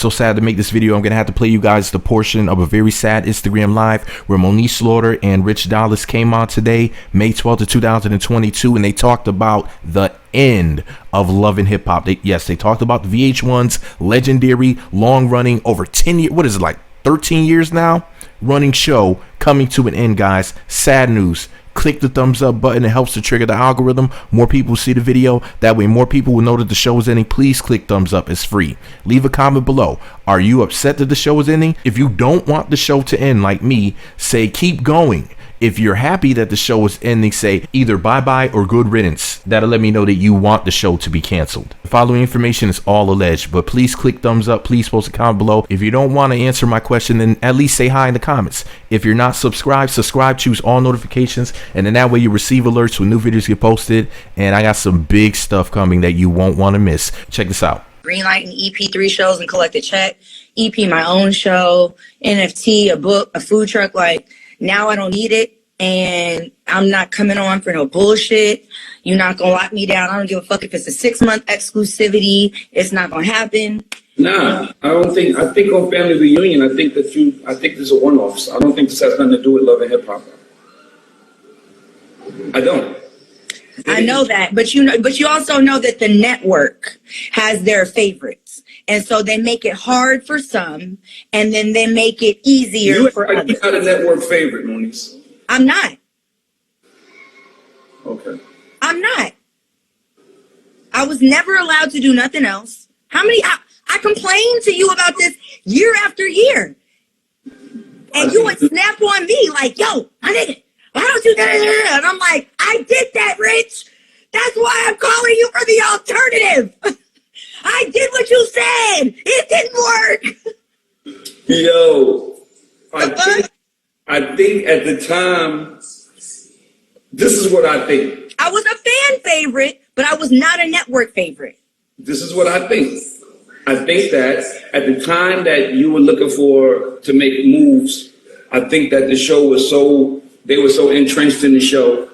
so sad to make this video. I'm gonna have to play you guys the portion of a very sad Instagram live where Moniece Slaughter and Dollaz came on today, May 12th of 2022, and they talked about the end of Love and Hip Hop. Yes, they talked about the VH1's legendary, long-running, over 10 years, what is it, like 13 years now, running show coming to an end, guys. Sad news. Click the thumbs up button. It helps to trigger the algorithm. More people see the video. That way more people will know that the show is ending. Please click thumbs up. It's free. Leave a comment below. Are you upset that the show is ending? If you don't want the show to end like me, say keep going. If you're happy that the show is ending, say either bye-bye or good riddance. That'll let me know that you want the show to be canceled. The following information is all alleged, but please click thumbs up. Please post a comment below. If you don't want to answer my question, then at least say hi in the comments. If you're not subscribed, subscribe, choose all notifications, and then that way you receive alerts when new videos get posted. And I got some big stuff coming that you won't want to miss. Check this out. Greenlight and EP3 shows and collect a check. EP my own show, NFT, a book, a food truck. Like, now I don't need it, and I'm not coming on for no bullshit. You're not gonna lock me down. I don't give a fuck if it's a 6-month exclusivity. It's not gonna happen. Nah, I don't think. I think on Family Reunion, I think this is a one-off. I don't think this has nothing to do with Love and Hip Hop. I don't. I know that, but you also know that the network has their favorites, and so they make it hard for some, and then they make it easier for others. You're not a network favorite, Moniece. I'm not. Okay. I'm not. I was never allowed to do nothing else. I complained to you about this year after year, and you would snap on me like, "Yo, my nigga, why don't you do that?" And I'm like, I did that, Rich. That's why I'm calling you for the alternative. I did what you said. It didn't work. Yo, I think at the time, this is what I think. I was a fan favorite, but I was not a network favorite. This is what I think. I think that at the time that you were looking to make moves, I think that the show was they were so entrenched in the show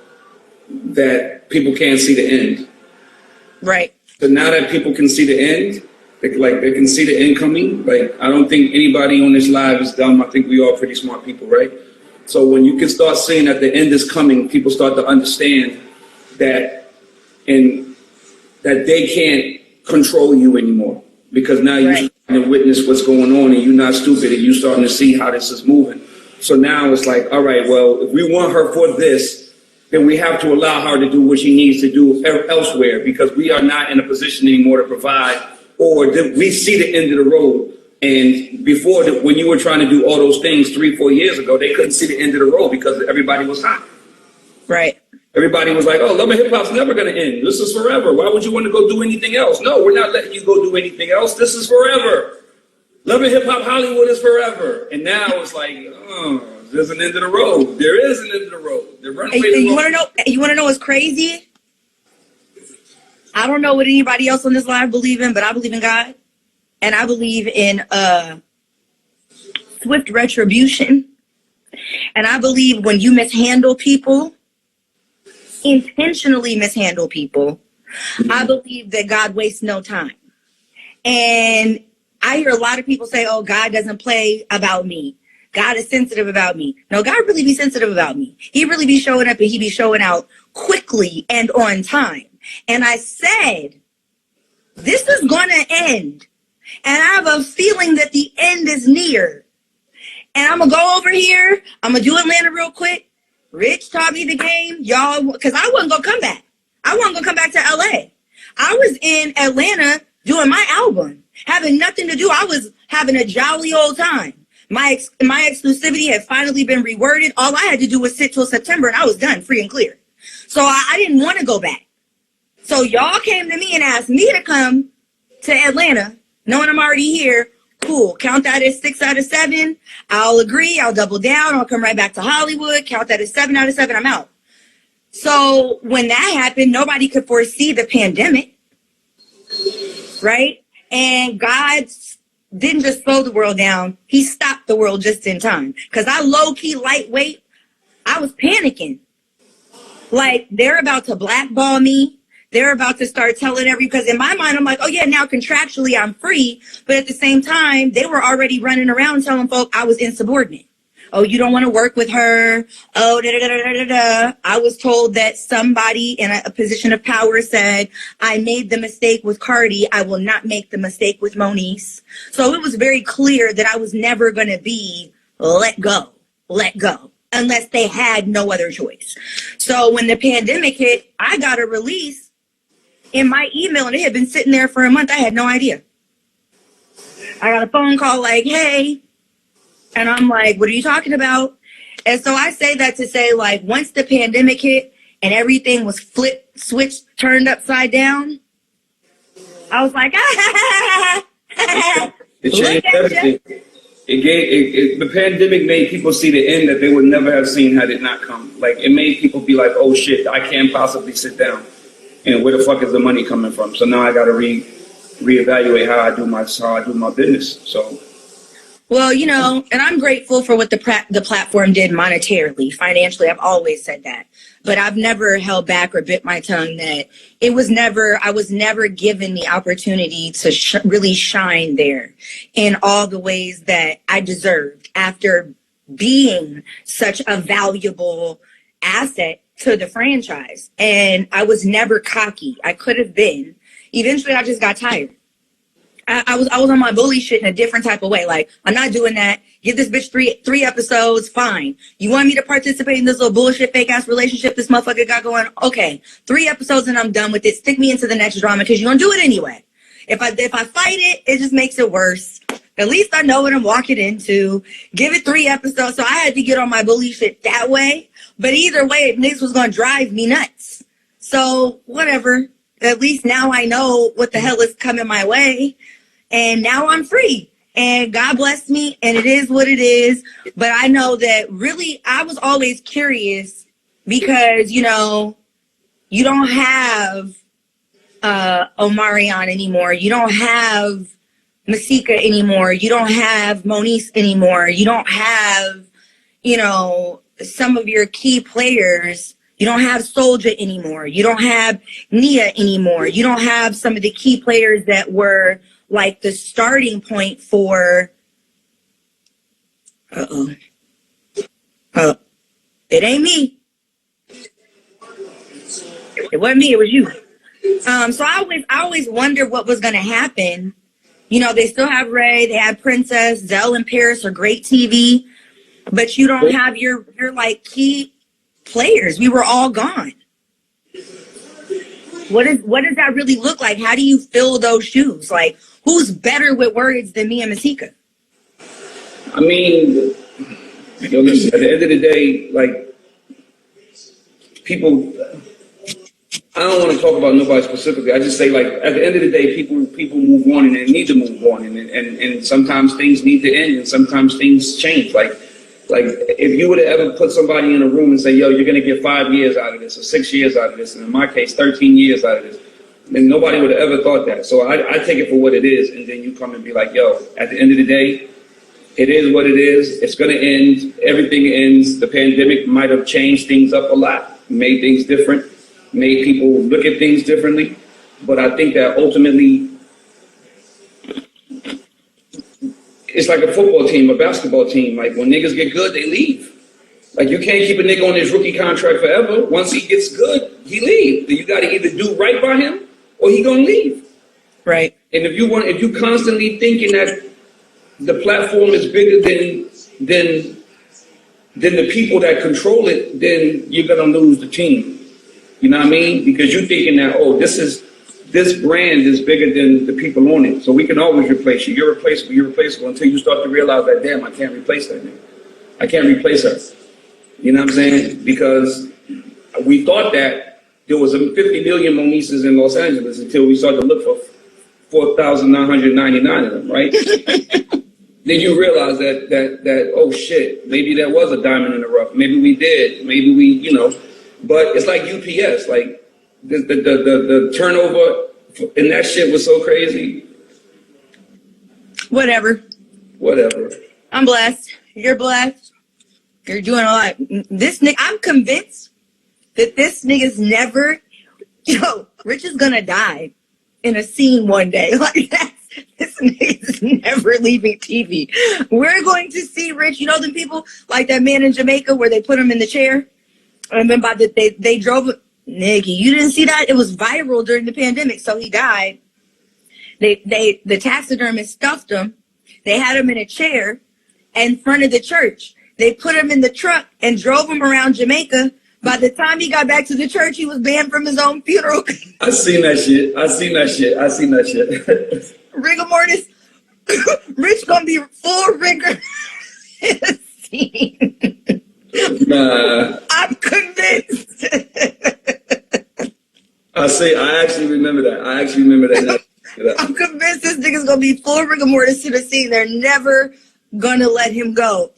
that people can't see the end. Right. So now that people can see the end, they can see the end coming. Like, I don't think anybody on this live is dumb. I think we all pretty smart people, right? So when you can start seeing that the end is coming, people start to understand that they can't control you anymore, because now you're starting to witness what's going on, and you're not stupid, and you're starting to see how this is moving. So now it's like, all right, well, if we want her for this, then we have to allow her to do what she needs to do elsewhere, because we are not in a position anymore to provide, or we see the end of the road. And before, when you were trying to do all those things 3-4 years ago, they couldn't see the end of the road because everybody was hot. Right. Everybody was like, oh, Love and Hip Hop's never going to end. This is forever. Why would you want to go do anything else? No, we're not letting you go do anything else. This is forever. Love and Hip Hop Hollywood is forever. And now it's like, oh, there's an end of the road. There is an end of the road. They're running away. You want to know what's crazy? I don't know what anybody else on this live believe in, but I believe in God. And I believe in swift retribution. And I believe when you mishandle people, intentionally mishandle people, I believe that God wastes no time. And I hear a lot of people say, oh, God doesn't play about me. God is sensitive about me. No, God really be sensitive about me. He really be showing up, and he be showing out quickly and on time. And I said, this is going to end. And I have a feeling that the end is near. And I'm going to go over here. I'm going to do Atlanta real quick. Rich taught me the game. Y'all, because I wasn't going to come back. I wasn't going to come back to LA. I was in Atlanta doing my album, having nothing to do. I was having a jolly old time. My exclusivity had finally been reworded. All I had to do was sit till September, and I was done, free and clear. So I didn't want to go back. So y'all came to me and asked me to come to Atlanta, knowing I'm already here. Cool. Count that as 6 out of 7. I'll agree. I'll double down. I'll come right back to Hollywood. Count that as 7 out of 7. I'm out. So when that happened, nobody could foresee the pandemic, right? And God didn't just slow the world down. He stopped the world just in time. Because I low-key lightweight, I was panicking. Like, they're about to blackball me. they're about to start telling because in my mind, I'm like, oh yeah, now contractually I'm free. But at the same time, they were already running around telling folk I was insubordinate. Oh, you don't want to work with her. Oh, da, da, da, da, da, da. I was told that somebody in a position of power said, I made the mistake with Cardi. I will not make the mistake with Moniece. So it was very clear that I was never going to be let go, unless they had no other choice. So when the pandemic hit, I got a release in my email and it had been sitting there for a month. I had no idea. I got a phone call like, hey, and I'm like, what are you talking about? And so I say that to say, like, once the pandemic hit and everything was flipped, switched, turned upside down, I was like, it changed everything. The pandemic made people see the end that they would never have seen had it not come. Like, it made people be like, oh shit, I can't possibly sit down. And where the fuck is the money coming from? So now I got to reevaluate how I do my business. So. Well, you know, and I'm grateful for what the platform did monetarily, financially. I've always said that, but I've never held back or bit my tongue that I was never given the opportunity to really shine there in all the ways that I deserved after being such a valuable asset to the franchise. And I was never cocky. I could have been. Eventually, I just got tired. I was on my bully shit in a different type of way. Like, I'm not doing that. Give this bitch three episodes. Fine. You want me to participate in this little bullshit fake ass relationship this motherfucker got going? Okay. 3 episodes and I'm done with it. Stick me into the next drama because you're going to do it anyway. If I fight it, it just makes it worse. At least I know what I'm walking into. Give it 3 episodes. So I had to get on my bully shit that way. But either way, niggas was going to drive me nuts. So whatever. At least now I know what the hell is coming my way. And now I'm free. And God bless me. And it is what it is. But I know that really I was always curious because, you know, you don't have Omarion anymore. You don't have Masika anymore. You don't have Moniece anymore. You don't have, you know, some of your key players. You don't have Soldier anymore. You don't have Nia anymore. You don't have some of the key players that were like the starting point for, it ain't me. It wasn't me, it was you. So I always wondered what was going to happen. You know, they still have Ray, they have Princess, Zell and Paris are great TV, but you don't have your like key players. We were all gone. What does that really look like? How do you fill those shoes? Like, who's better with words than me and Masika? I mean, listen, at the end of the day, like, people, I don't want to talk about nobody specifically. I just say, like, at the end of the day, people move on and they need to move on. And sometimes things need to end and sometimes things change. Like if you would have ever put somebody in a room and say, yo, you're going to get 5 years out of this or 6 years out of this, and in my case, 13 years out of this, then nobody would have ever thought that. So I take it for what it is. And then you come and be like, yo, at the end of the day, it is what it is. It's going to end. Everything ends. The pandemic might have changed things up a lot, made things different, made people look at things differently. But I think that ultimately, it's like a football team, a basketball team. Like, when niggas get good, they leave. Like, you can't keep a nigga on his rookie contract forever. Once he gets good, he leaves. You got to either do right by him or he gonna leave. Right. And if you constantly thinking that the platform is bigger than the people that control it, then you're gonna lose the team. You know what I mean? Because you're thinking that, oh, this brand is bigger than the people on it. So we can always replace you. You're replaceable until you start to realize that, damn, I can't replace that nigga. I can't replace her. You know what I'm saying? Because we thought that there was 50 million Monieces in Los Angeles until we started to look for 4,999 of them, right? Then you realize that oh shit, maybe that was a diamond in the rough. Maybe we did. Maybe we, you know. But it's like UPS. Like the turnover in that shit was so crazy. Whatever. I'm blessed. You're blessed. You're doing a lot. This nigga, I'm convinced that this nigga's never Yo, Rich is gonna die in a scene one day. Like this nigga's never leaving TV. We're going to see Rich. You know them people like that man in Jamaica where they put him in the chair, and then they drove him. Nigga, you didn't see that? It was viral during the pandemic, so he died. The taxidermist stuffed him. They had him in a chair in front of the church. They put him in the truck and drove him around Jamaica. By the time he got back to the church, he was banned from his own funeral. I seen that shit. Rigor mortis. Rich gonna be full rigor. Nah. I'm convinced. I actually remember that. I'm convinced this nigga's gonna be full rigor mortis to the scene. They're never gonna let him go.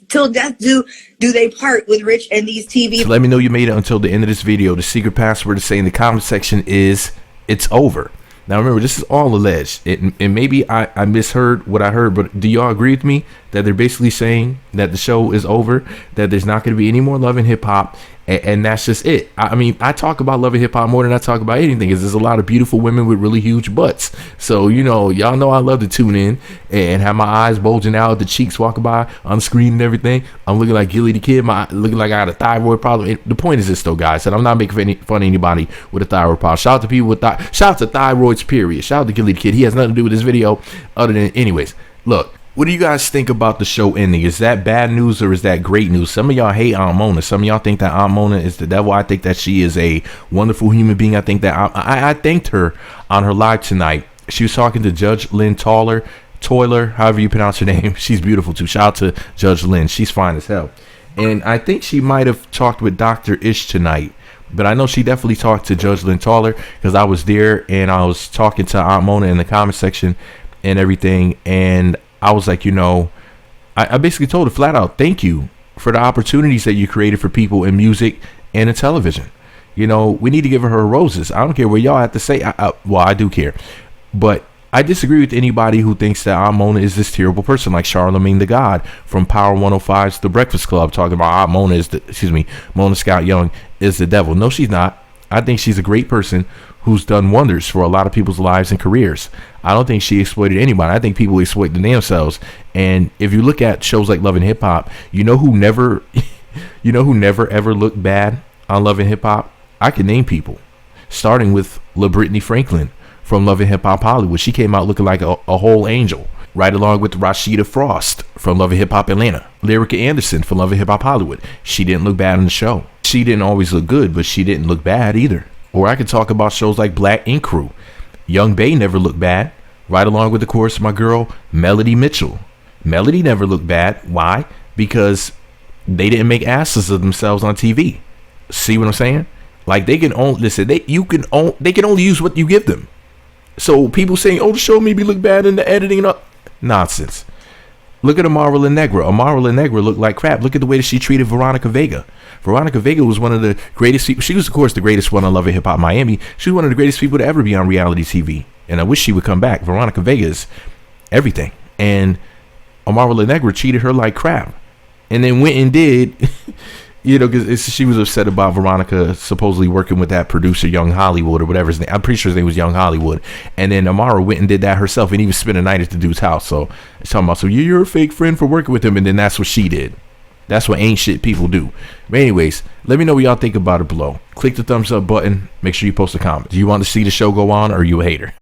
Till death do they part with Rich and these TV. So let me know you made it until the end of this video. The secret password to say in the comment section is it's over. Now remember, this is all alleged. And maybe I misheard what I heard, but do y'all agree with me that they're basically saying that the show is over, that there's not going to be any more Love and Hip Hop, and that's just it? I mean, I talk about Love and Hip Hop more than I talk about anything, because there's a lot of beautiful women with really huge butts. So, you know, y'all know I love to tune in and have my eyes bulging out, the cheeks walking by on screen and everything. I'm looking like Gilly the Kid, looking like I had a thyroid problem. The point is this, though, guys, and I'm not making fun of anybody with a thyroid problem. Shout out to people with shout out to thyroids, period. Shout out to Gilly the Kid. He has nothing to do with this video other than, anyways, look. What do you guys think about the show ending? Is that bad news or is that great news? Some of y'all hate Aunt Mona. Some of y'all think that Aunt Mona is the devil. I think that she is a wonderful human being. I think that I thanked her on her live tonight. She was talking to Judge Lynn Toiler, however you pronounce her name. She's beautiful too. Shout out to Judge Lynn. She's fine as hell. And I think she might have talked with Dr. Ish tonight. But I know she definitely talked to Judge Lynn Toiler, because I was there and I was talking to Aunt Mona in the comment section and everything. And I was like, you know, I basically told her flat out, thank you for the opportunities that you created for people in music and in television. You know, we need to give her roses. I don't care what y'all have to say. Well, I do care. But I disagree with anybody who thinks that Aunt Mona is this terrible person, like Charlemagne the God from Power 105's The Breakfast Club, talking about Aunt Mona is Mona Scott Young is the devil. No, she's not. I think she's a great person who's done wonders for a lot of people's lives and careers. I don't think she exploited anybody. I think people exploit themselves. And if you look at shows like Love and Hip Hop, you know who never ever looked bad on Love and Hip Hop? I can name people, starting with LaBrittany Franklin from Love and Hip Hop Hollywood. She came out looking like a whole angel, right along with Rashida Frost from Love and Hip Hop Atlanta. Lyrica Anderson from Love and Hip Hop Hollywood. She didn't look bad on the show. She didn't always look good, but she didn't look bad either. Or I could talk about shows like Black Ink Crew. Young Bay never looked bad, right along with, of course, my girl Melody Mitchell. Melody never looked bad. Why? Because they didn't make asses of themselves on TV. See what I'm saying? Like, they can only listen. They can only use what you give them. So people saying, "Oh, the show maybe look bad in the editing," and nonsense. Look at Amara La Negra. Amara La Negra looked like crap. Look at the way that she treated Veronica Vega. Veronica Vega was one of the greatest people. She was, of course, the greatest one on Love and Hip Hop Miami. She was one of the greatest people to ever be on reality TV. And I wish she would come back. Veronica Vega is everything. And Amara La Negra treated her like crap. And then went and did, you know, because she was upset about Veronica supposedly working with that producer, Young Hollywood, or whatever his name. I'm pretty sure his name was Young Hollywood. And then Amara went and did that herself and even spent a night at the dude's house. So it's talking about, so you're a fake friend for working with him. And then that's what she did. That's what ain't shit people do. But anyways, let me know what y'all think about it below. Click the thumbs up button. Make sure you post a comment. Do you want to see the show go on, or are you a hater?